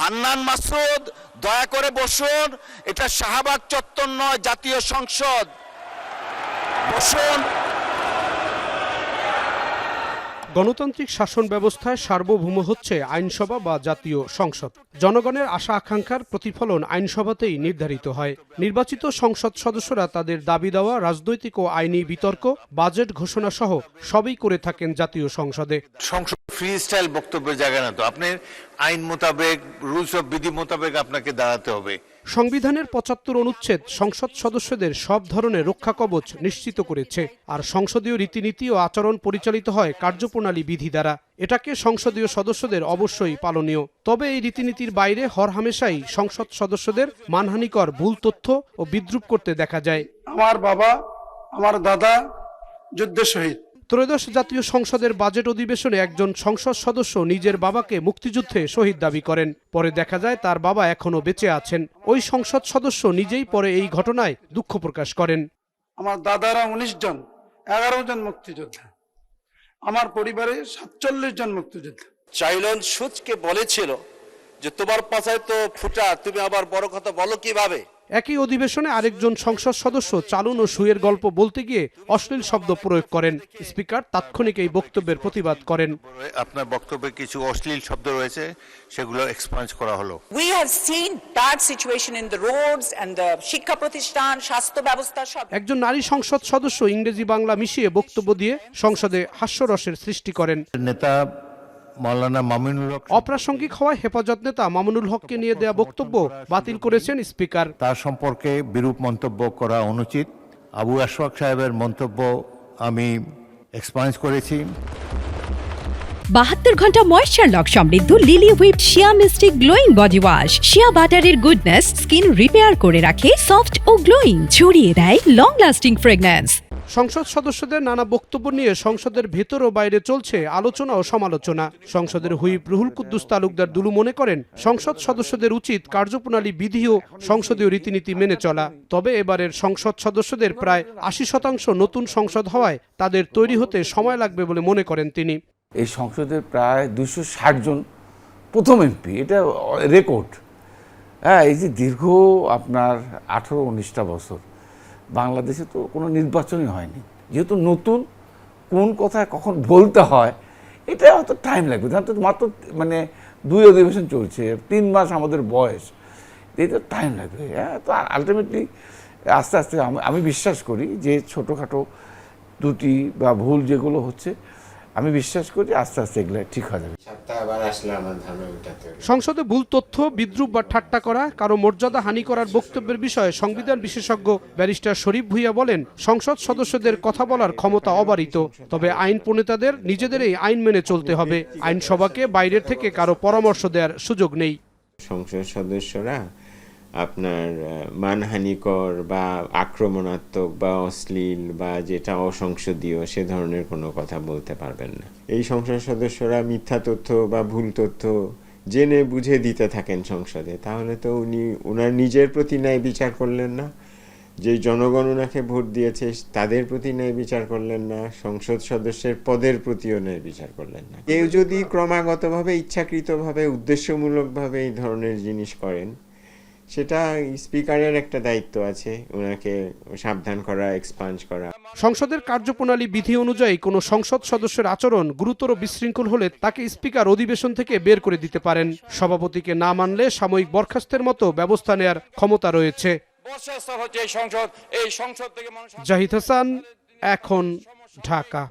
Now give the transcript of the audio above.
হান্নান মাসুদ, দয়া করে বসুন। এটা শাহবাগ চত্বর নয়, জাতীয় সংসদ। বসুন। গণতান্ত্রিক শাসন ব্যবস্থায় সার্বভৌম হচ্ছে আইনসভা বা জাতীয় সংসদ। জনগণের আশা আকাঙ্ক্ষার প্রতিফলন আইনসভাতেই নির্ধারিত হয়। নির্বাচিত সংসদ সদস্যরা তাদের দাবি দেওয়া রাজনৈতিক ও আইনি বিতর্ক, বাজেট ঘোষণা সহ সবই করে থাকেন জাতীয় সংসদে। সংসদ ফ্রি স্টাইল বক্তব্যের জায়গা না তো, আপনি আইন মোতাবেক, রুলস অফ বিধি মোতাবেক আপনাকে দাঁড়াতে হবে। সংবিধানের ৭৫ অনুচ্ছেদ সংসদ সদস্যদের সব ধরনের রক্ষা কবচ নিশ্চিত করেছে। আর সংসদীয় রীতিনীতি ও আচরণ পরিচালিত হয় কার্যপ্রণালী বিধি দ্বারা। এটাকে সংসদীয় সদস্যদের অবশ্যই পালনীয়। তবে এই রীতিনীতির বাইরে হরহামেশাই সংসদ সদস্যদের মানহানিকর ভুল তথ্য ও বিদ্রূপ করতে দেখা যায়। আমার বাবা, আমার দাদা যুদ্ধে শহীদ। ত্রয়োদশ জাতীয় সংসদের বাজেট অধিবেশনে একজন সংসদ সদস্য নিজের বাবাকে মুক্তিযুদ্ধে শহীদ দাবি করেন। পরে দেখা যায় তার বাবা এখনো বেঁচে আছেন। ওই সংসদ সদস্য নিজেই পরে এই ঘটনায় দুঃখ প্রকাশ করেন। আমার দাদারা ১৯ জন, ১১ জন মুক্তিযোদ্ধা। আমার পরিবারে ৪৭ জন মুক্তিযোদ্ধা। চাইলন সুচকে বলেছিল যে তোমার পাছায় তো ফুটা, তুমি আবার বড় কথা বলো কিভাবে। একই অধিবেশনে আরেকজন সংসদ সদস্য চালুন ও সুয়ের গল্প বলতে গিয়ে অশ্লীল শব্দ প্রয়োগ করেন। স্পিকার তাৎক্ষণিক এই বক্তব্যের প্রতিবাদ করেন। আপনার বক্তব্যে কিছু অশ্লীল শব্দ রয়েছে, সেগুলো এক্সপাঞ্জ করা হলো। We have seen bad situation in the roads and the শিক্ষা প্রতিষ্ঠান, স্বাস্থ্য ব্যবস্থা সব। একজন নারী সংসদ সদস্য ইংরেজি বাংলা মিশিয়ে বক্তব্য দিয়ে সংসদে হাস্যরসের সৃষ্টি করেন। নেতা মাওলানা মামুনুল হক অপ্রাসঙ্গিক হওয়ায় হেফাজত নেতা মামুনুল হককে নিয়ে দেয়া বক্তব্য বাতিল করেছেন স্পিকার। তার সম্পর্কে বিরূপ মন্তব্য করা অনুচিত। আবু আশফাক সাহেবের মন্তব্য আমি এক্সপাঞ্জ করেছি। ৭২ ঘন্টা ময়েশ্চার লক সমৃদ্ধ লিলি হুইপড শিয়া মিস্টিক গ্লোয়িং বডি ওয়াশ। শিয়া বাটারের গুডনেস স্কিন রিপেয়ার করে রাখে সফট ও গ্লোয়িং, ছড়িয়ে দেয় লং লাস্টিং ফ্রেগন্যান্স। সংসদ সদস্যদের নানা বক্তব্য নিয়ে সংসদের ভেতর ও বাইরে চলছে আলোচনা ও সমালোচনা। সংসদের হুইপ রুহুল কুদ্দুস তালুকদার দুলু মনে করেন, সংসদ সদস্যদের উচিত কার্যপ্রণালী বিধি ও সংসদীয় রীতিনীতি মেনে চলা। তবে এবারের সংসদ সদস্যদের প্রায় ৮০% নতুন সংসদ হওয়ায় তাদের তৈরি হতে সময় লাগবে বলে মনে করেন তিনি। এই সংসদের প্রায় ২৬০ জন প্রথম এমপি, এটা রেকর্ড। হ্যাঁ, এই যে দীর্ঘ আপনার ১৮-১৯টা বছর বাংলাদেশে তো কোনো নির্বাচনই হয়নি। যেহেতু নতুন, কোন কথায় কখন বলতে হয় এটা হয়তো টাইম লাগবে। মাত্র মানে ২ অধিবেশন চলছে, ৩ মাস আমাদের বয়স, এটা টাইম লাগবে। হ্যাঁ, তো আলটিমেটলি আস্তে আস্তে আমি বিশ্বাস করি যে ছোটোখাটো ত্রুটি বা ভুল যেগুলো হচ্ছে, আমি বিশ্বাস করি আস্তে আস্তে এগুলো ঠিক হয়ে যাবে। সংসদে ভুল তথ্য, বিদ্রূপ বা ঠাট্টা করা, কারো মর্যাদা হানি করার বক্তব্যের বিষয়ে সংবিধান বিশেষজ্ঞ ব্যারিস্টার শরীফ ভূঁইয়া বলেন, সংসদ সদস্যদের কথা বলার ক্ষমতা অবারিত। তবে আইন প্রণেতাদের নিজেদেরই আইন মেনে চলতে হবে। আইনসভাকে বাইরের থেকে কারো পরামর্শ দেওয়ার সুযোগ নেই। সংসদ সদস্যরা আপনার মানহানিকর বা আক্রমণাত্মক বা অশ্লীল বা যেটা অসংসদীয় সে ধরনের কোনো কথা বলতে পারবেন না। এই সংসদ সদস্যরা মিথ্যা তথ্য বা ভুল তথ্য জেনে বুঝে দিতে থাকেন সংসদে, তাহলে তো উনি ওনার নিজের প্রতি ন্যায় বিচার করলেন না, যে জনগণ ওনাকে ভোট দিয়েছে তাদের প্রতি ন্যায় বিচার করলেন না, সংসদ সদস্যের পদের প্রতিও ন্যায় বিচার করলেন না। কেউ যদি ক্রমাগতভাবে ইচ্ছাকৃতভাবে উদ্দেশ্যমূলকভাবে এই ধরনের জিনিস করেন, সেটা স্পিকারের একটা দায়িত্ব আছে, ওনাকে সাবধান করা, এক্সপাঞ্জ করা। সংসদের কার্যপ্রণালী বিধি অনুযায়ী কোনো সংসদ সদস্যের আচরণ গুরুতর বিশৃঙ্খল হলে তাকে স্পিকার অধিবেশন থেকে বের করে দিতে পারেন। সভাপতিকে না মানলে সাময়িক বরখাস্তের মতো ব্যবস্থা নেয়ার ক্ষমতা রয়েছে। জাহিদ হাসান, এখন, ঢাকা।